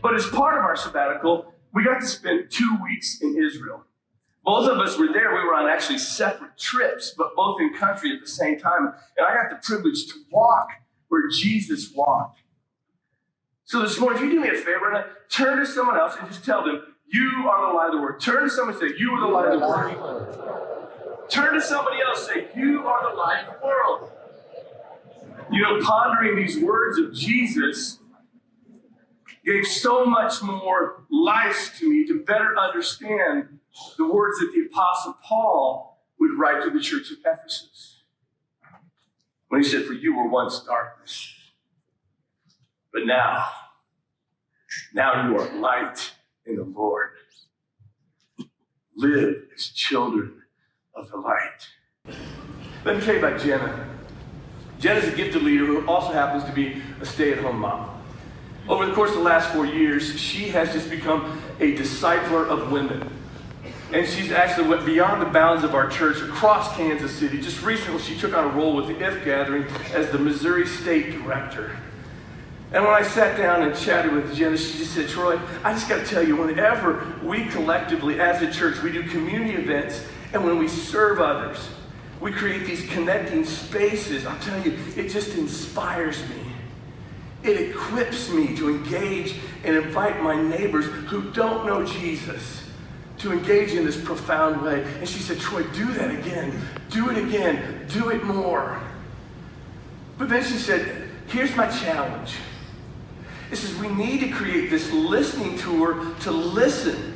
But as part of our sabbatical, we got to spend 2 weeks in Israel. Both of us were there. We were on actually separate trips, but both in country at the same time. And I got the privilege to walk where Jesus walked. So this morning, if you do me a favor, turn to someone else and just tell them, you are the light of the world. Turn to someone and say, you are the light of the world. Turn to somebody else and say, you are the light of the world. You know, pondering these words of Jesus gave so much more life to me to better understand the words that the Apostle Paul would write to the church of Ephesus. When he said, for you were once darkness, but now you are light in the Lord. Live as children of the light. Let me tell you about Jenna. Jenna's a gifted leader who also happens to be a stay-at-home mom. Over the course of the last 4 years, she has just become a discipler of women. And she's actually went beyond the bounds of our church across Kansas City. Just recently, she took on a role with the IF Gathering as the Missouri State Director. And when I sat down and chatted with Jenna, she just said, Troy, I just got to tell you, whenever we collectively, as a church, we do community events, and when we serve others, we create these connecting spaces. I'll tell you, it just inspires me. It equips me to engage and invite my neighbors who don't know Jesus to engage in this profound way. And she said, Troy, do that again. Do it again. Do it more. But then she said, here's my challenge. It says we need to create this listening tour to listen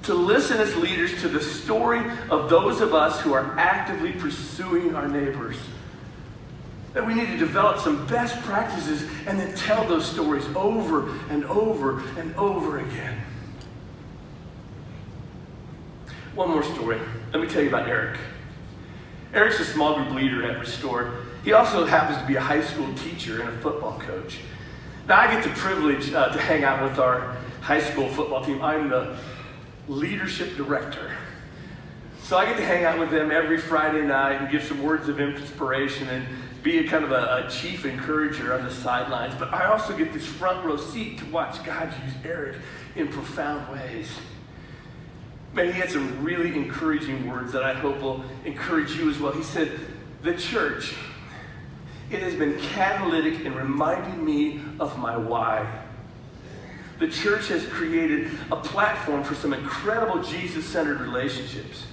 as leaders to the story of those of us who are actively pursuing our neighbors. That we need to develop some best practices and then tell those stories over and over and over again. One more story. Let me tell you about Eric. Eric's a small group leader at Restore. He also happens to be a high school teacher and a football coach. Now, I get the privilege to hang out with our high school football team. I'm the leadership director. So I get to hang out with them every Friday night and give some words of inspiration and be a kind of a chief encourager on the sidelines. But I also get this front row seat to watch God use Eric in profound ways. Man, he had some really encouraging words that I hope will encourage you as well. He said, the church, it has been catalytic in reminding me of my why. The church has created a platform for some incredible Jesus-centered relationships.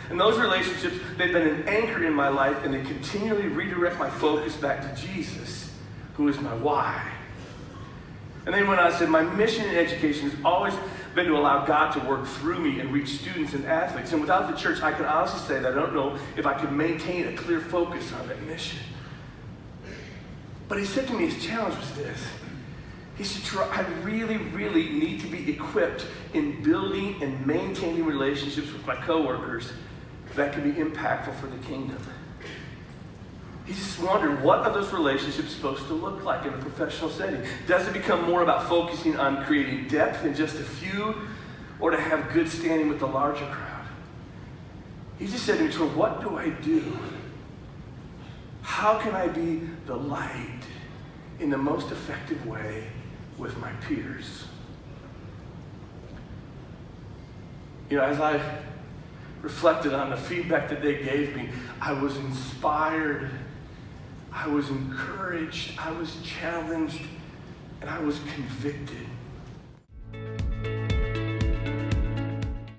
And those relationships, they've been an anchor in my life, and they continually redirect my focus back to Jesus, who is my why. And then when I said, my mission in education has always been to allow God to work through me and reach students and athletes. And without the church, I can honestly say that I don't know if I could maintain a clear focus on that mission. But he said to me, his challenge was this. He said, Troy, I really, really need to be equipped in building and maintaining relationships with my coworkers that can be impactful for the kingdom. He just wondered, what are those relationships supposed to look like in a professional setting? Does it become more about focusing on creating depth in just a few, or to have good standing with the larger crowd? He just said to me, Troy, what do I do? How can I be the light in the most effective way with my peers? You know, as I reflected on the feedback that they gave me, I was inspired, I was encouraged, I was challenged, and I was convicted.